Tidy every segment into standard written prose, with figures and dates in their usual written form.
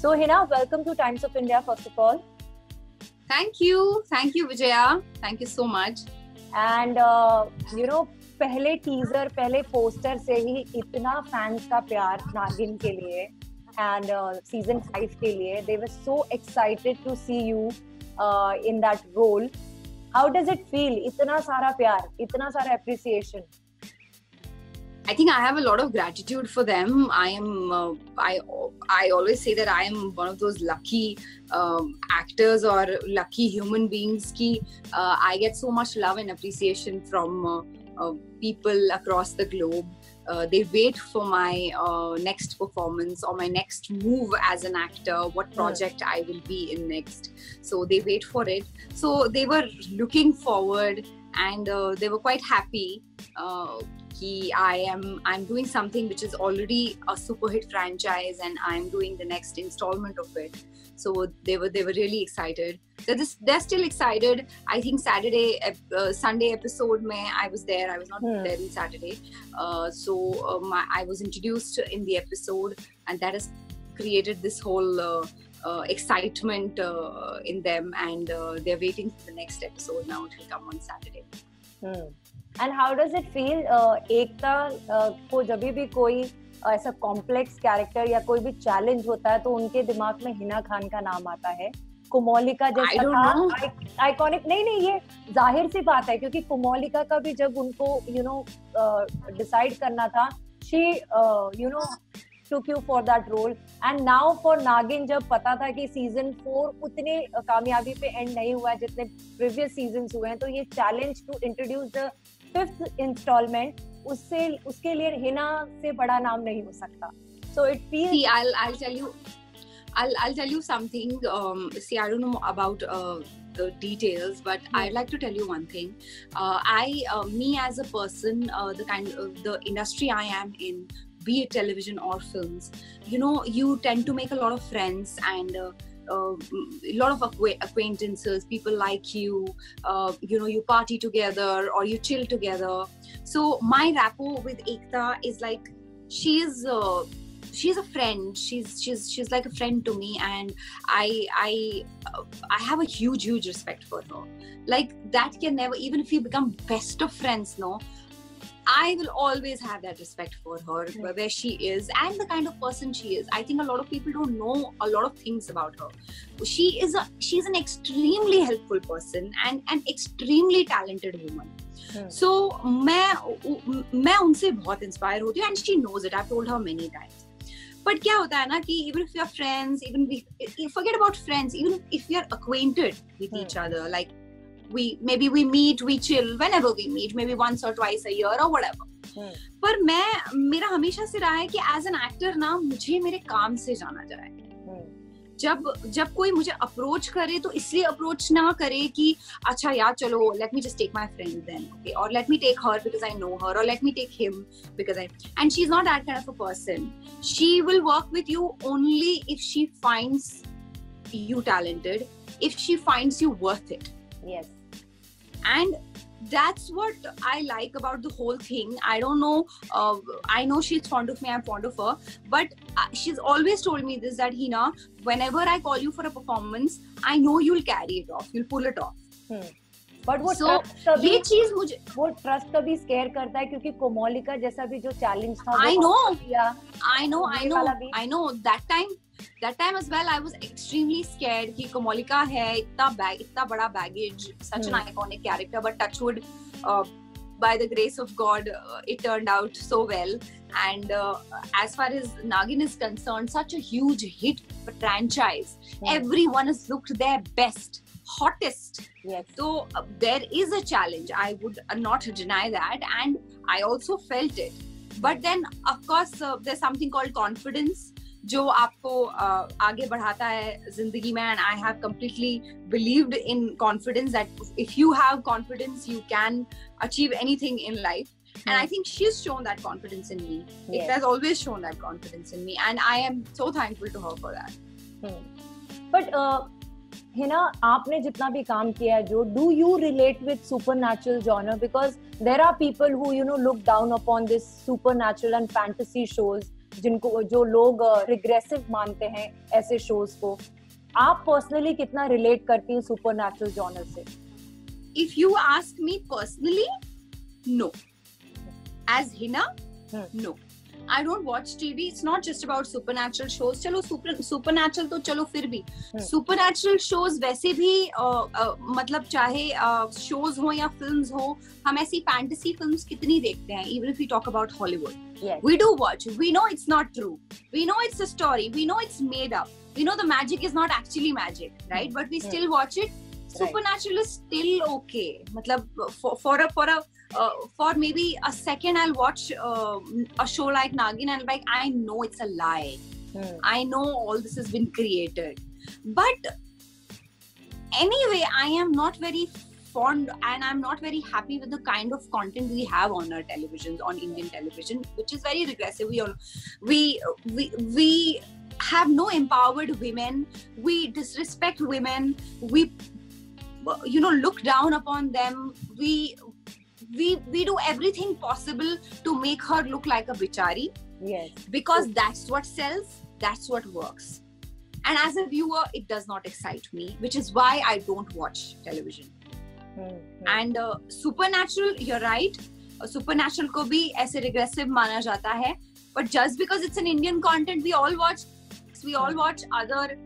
So Hina, welcome to Times of India first of all. Thank you Vijaya, thank you so much. And पहले teaser, पहले poster से ही इतना fans का प्यार नागिन के लिए and season 5 के लिए. They were so excited to see you in that role. How does it feel? इतना सारा प्यार, इतना सारा appreciation. I think I have a lot of gratitude for them. I always say that I am one of those lucky actors or lucky human beings ki I get so much love and appreciation from people across the globe. They wait for my next performance or my next move as an actor, what project I will be in next. So they wait for it. So they were looking forward and they were quite happy. I'm doing something which is already a super hit franchise and I'm doing the next installment of it. So they were really excited. They're still excited. I think Sunday episode I was there. I was not there in Saturday. I was introduced in the episode and that has created this whole excitement in them, and they're waiting for the next episode now. It will come on Saturday. And how does it feel? एकता को जब भी कोई ऐसा complex character या कोई भी challenge होता है तो उनके दिमाग में हिना खान का नाम आता है. कोमोलिका जैसा था आइकॉनिक. नहीं, ये जाहिर सी बात है क्योंकि कोमोलिका का भी जब उनको डिसाइड करना था, she took you for that role, and now for Nagin जब पता था कि सीजन 4 उतने कामयाबी पे एंड नहीं हुआ जितने प्रीवियस सीजन्स हुए हैं, तो ये challenge to introduce the 5th instalment उसके लिए हिना से बड़ा नाम नहीं हो सकता. So it feels. See, I'll tell you something. See, I don't know about the details, but I'd like to tell you one thing. Me as a person, the industry I am in, be it television or films, you tend to make a lot of friends and a lot of acquaintances, people like you, you party together or you chill together. So my rapport with Ekta is like, she's a friend. She's like a friend to me, and I have a huge respect for her. Like that can never, even if we become best of friends, I will always have that respect for her, where she is and the kind of person she is. I think a lot of people don't know a lot of things about her. She's an extremely helpful person and an extremely talented woman. So मैं उनसे बहुत inspire होती हूँ, and she knows it. I've told her many times. But क्या होता है ना कि even if we are friends, forget about friends, even if we are acquainted with each other, like we meet, we chill whenever we meet, maybe once or twice a year or whatever. पर मेरा हमेशा से रहा है कि as an actor ना मुझे मेरे काम से जाना जाए. जब कोई मुझे अप्रोच करे तो इसलिए अप्रोच ना करे कि अच्छा यार चलो let me just take my friend then, okay, or let me take her because I know her, or let me take him because and she's not that kind of a person. She will work with you only if she finds you talented, if she finds you worth it. Yes. And that's what I like about the whole thing. I don't know, I know she's fond of me, I'm fond of her, but she's always told me this, that Hina, whenever I call you for a performance, I know you'll carry it off, you'll pull it off. But वो ये चीज मुझे वो trust कभी square करता है क्योंकि कोमोलिका जैसा भी जो चैलेंज था. I know that time as well I was extremely scared कि कोमोलिका है, इतना बड़ा baggage, such an iconic character, but touchwood, by the grace of God, it turned out so well. And as far as Nagin is concerned, such a huge hit franchise. Everyone has looked their best, hottest. Yes. So there is a challenge. I would not deny that, and I also felt it. But then, of course, there's something called confidence, जो आपको आगे बढ़ाता है जिंदगी में, and I have completely believed in confidence, that if you have confidence, you can achieve anything in life. And I think she's shown that confidence in me. Yes. It has always shown that confidence in me, and I am so thankful to her for that. But Hina, आपने जितना भी काम किया है, do you relate with supernatural genre? Because there are people who look down upon this supernatural and fantasy shows. जिनको जो लोग regressive मानते हैं ऐसे शोज को, आप पर्सनली कितना रिलेट करती हैं सुपरनैचुरल जॉनर से? If you ask me personally, no. As Hina, no. I don't watch TV. It's not just about supernatural shows. चलो supernatural तो चलो फिर भी supernatural shows वैसे भी मतलब चाहे shows हो या films हो, हम ऐसी fantasy films कितनी देखते हैं. Even if we talk about Hollywood, yes. We do watch. We know it's not true. We know it's a story. We know it's made up. We know the magic is not actually magic, right? But we still watch it. Supernatural is still okay. मतलब for maybe a second I'll watch a show like Nagin and like I know it's a lie. I know all this has been created. But anyway, I am not very fond and I'm not very happy with the kind of content we have on our televisions, on Indian television, which is very regressive. We have no empowered women. We disrespect women. We look down upon them. We do everything possible to make her look like a bichari. Yes. Because that's what sells, that's what works. And as a viewer, it does not excite me, which is why I don't watch television. And supernatural, you're right. Supernatural ko bhi aise regressive माना जाता है. But just because it's an Indian content, we all watch other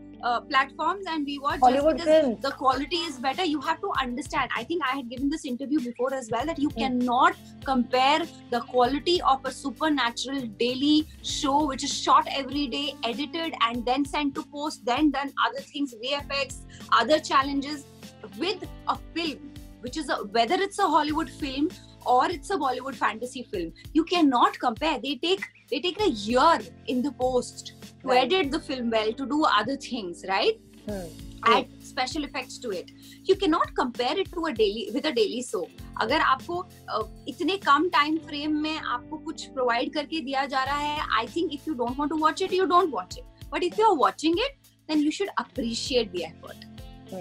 platforms and we watch Hollywood just because films. The quality is better. You have to understand. I think I had given this interview before as well that you cannot compare the quality of a supernatural daily show which is shot every day, edited and then sent to post, then done other things, VFX, other challenges, with a film which is whether it's a Hollywood film or it's a Bollywood fantasy film. You cannot compare. They take a year in the post to edit the film well, to do other things, right? Add special effects to it. You cannot compare it to a daily soap. अगर आपको इतने कम time frame में आपको कुछ provide करके दिया जा रहा है, I think if you don't want to watch it, you don't watch it. But if you're watching it, then you should appreciate the effort.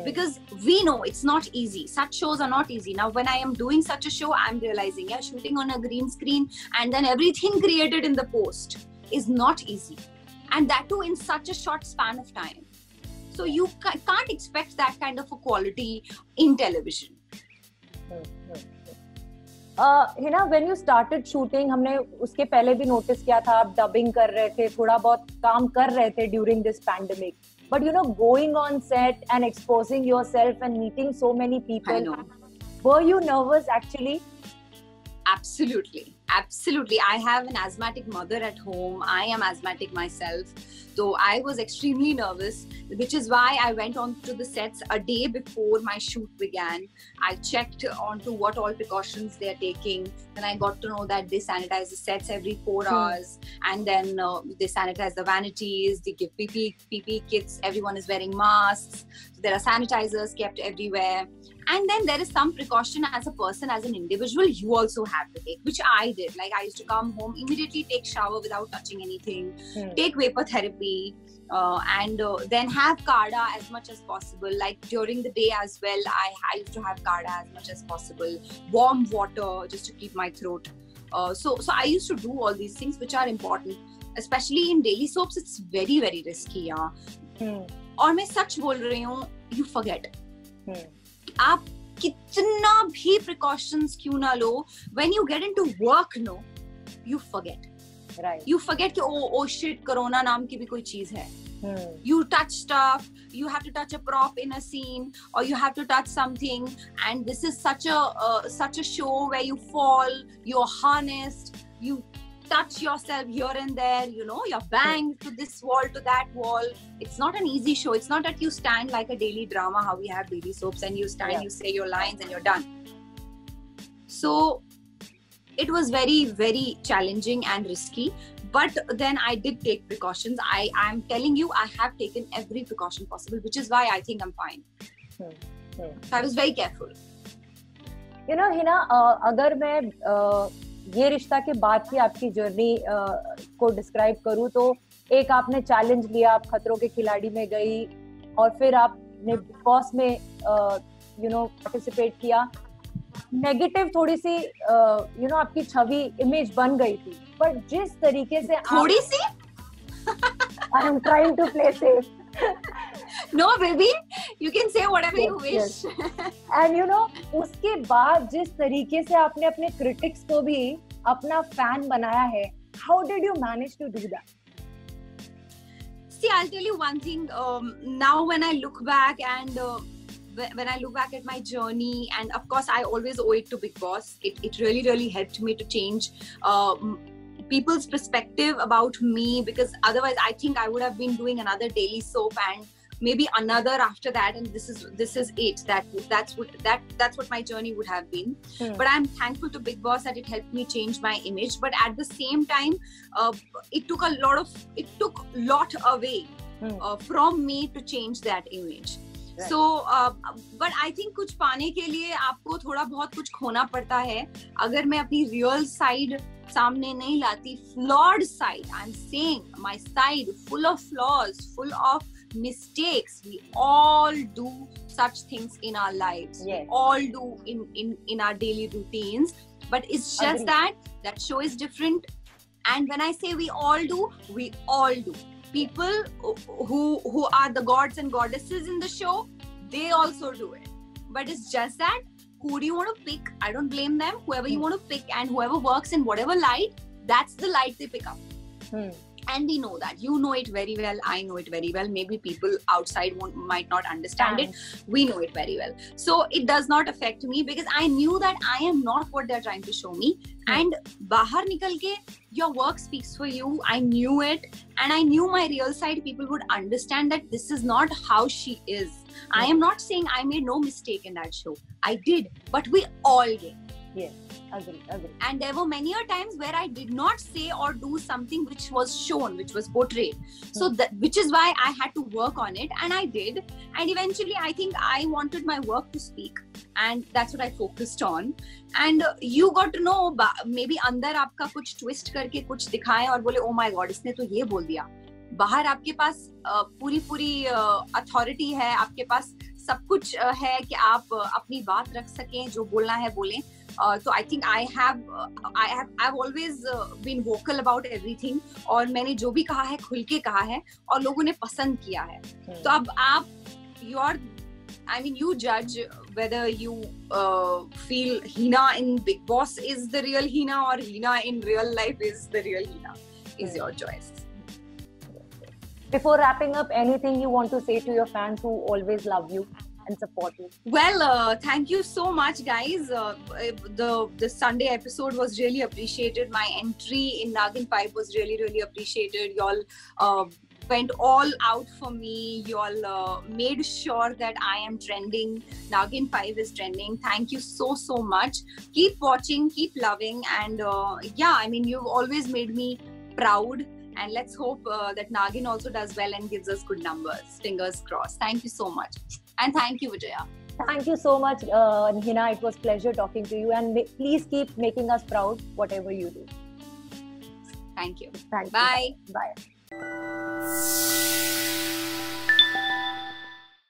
Because we know it's not easy. Such shows are not easy. Now, when I am doing such a show, I'm realizing, shooting on a green screen and then everything created in the post is not easy. And that too in such a short span of time. So you can't expect that kind of a quality in television. Hina, when you started shooting, हमने उसके पहले भी notice किया था आप dubbing कर रहे थे, थोड़ा बहुत काम कर रहे थे during this pandemic. But going on set and exposing yourself and meeting so many people, I know. Were you nervous actually? Absolutely. I have an asthmatic mother at home. I am asthmatic myself. So I was extremely nervous, which is why I went on to the sets a day before my shoot began. I checked onto what all precautions they are taking. Then I got to know that they sanitize the sets every 4 hours. And then they sanitize the vanities. They give PPE kits. Everyone is wearing masks. So there are sanitizers kept everywhere. And then there is some precaution as a person, as an individual, you also have to take, which I did. Like I used to come home, immediately take shower without touching anything, take vapor therapy, and then have Kada as much as possible. Like during the day as well, I used to have Kada as much as possible. Warm water just to keep my throat. So I used to do all these things which are important. Especially in daily soaps, it's very, very risky. और मैं सच बोल रही हूँ, you forget. आप कितना भी precautions क्यों ना लो, when you get into work, no, you forget. Right. You forget कि oh shit, corona नाम की भी कोई चीज है. You touch stuff, you have to touch a prop in a scene, or you have to touch something, and this is such a show where you fall, you're harnessed, you touch yourself here and there, you're banged to this wall, to that wall. It's not an easy show. It's not that you stand like a daily drama, how we have daily soaps, and you stand, you say your lines and you're done. So it was very, very challenging and risky. But then I did take precautions. I'm telling you, I have taken every precaution possible, which is why I think I'm fine. So I was very careful. Hina, अगर मैं ये रिश्ता के बाद की आपकी journey को describe करूँ तो एक आपने चैलेंज लिया, आप खतरों के खिलाड़ी में गई और फिर आपने बिग बॉस में पार्टिसिपेट किया. नेगेटिव थोड़ी सी आपकी छवि इमेज बन गई थी पर जिस तरीके से थोड़ी सी I am trying to play safe. No baby, you can say whatever you wish. And you know, उसके बाद जिस तरीके से आपने अपने critics को भी अपना fan बनाया है, how did you manage to do that? See, I'll tell you one thing. Now when I look back and when I look back at my journey, and of course I always owe it to Bigg Boss. It really helped me to change people's perspective about me, because otherwise I think I would have been doing another daily soap and maybe another after that, and this is it. That's what my journey would have been. But I'm thankful to Bigg Boss that it helped me change my image. But at the same time, it took a lot away from me to change that image. Right. So, but I think कुछ पाने के लिए आपको थोड़ा बहुत कुछ खोना पड़ता है. अगर मैं अपनी real side सामने नहीं लाती, flawed side, I'm saying my side full of flaws, full of mistakes. We all do such things in our lives. Yes. We all do in our daily routines. But it's just that show is different. And when I say we all do, we all do. People who are the gods and goddesses in the show, they also do it. But it's just that, who do you want to pick? I don't blame them. Whoever you want to pick, and whoever works in whatever light, that's the light they pick up. And we know that. You know it very well. I know it very well. Maybe people outside might not understand it. We know it very well. So it does not affect me, because I knew that I am not what they're trying to show me. And bahar nikal ke, your work speaks for you. I knew it. And I knew my real side. People would understand that this is not how she is. I am not saying I made no mistake in that show. I did. But we all did. Yes. Agree. And there were many times where I did not say or do something which was shown, which was portrayed. So which is why I had to work on it, and I did. And eventually I think I wanted my work to speak, and that's what I focused on. And you got to know, maybe अंदर आपका कुछ twist करके कुछ दिखाएं और बोले, oh my god, इसने तो ये बोल दिया. बाहर आपके पास पूरी अथॉरिटी है, आपके पास सब कुछ है कि आप अपनी बात रख सकें, जो बोलना है बोलें. So I think I've always been vocal about everything, और मैंने जो भी कहा है खुल के कहा है और लोगों ने पसंद किया है. तो अब आप you judge whether you feel Hina in Bigg Boss is the real Hina, or Hina in real life is the real Hina. Is your choice. Before wrapping up, anything you want to say to your fans who always love you and support you? Well, thank you so much, guys. The Sunday episode was really appreciated. My entry in Nagin 5 was really appreciated. Y'all went all out for me. Y'all made sure that I am trending. Nagin 5 is trending. Thank you so much. Keep watching, keep loving, and you've always made me proud. And let's hope that Nagin also does well and gives us good numbers. Fingers crossed. Thank you so much. And thank you, Vijaya. Thank you so much, Hina. It was a pleasure talking to you. And please keep making us proud, whatever you do. Thank you. Thank you. Bye. Bye.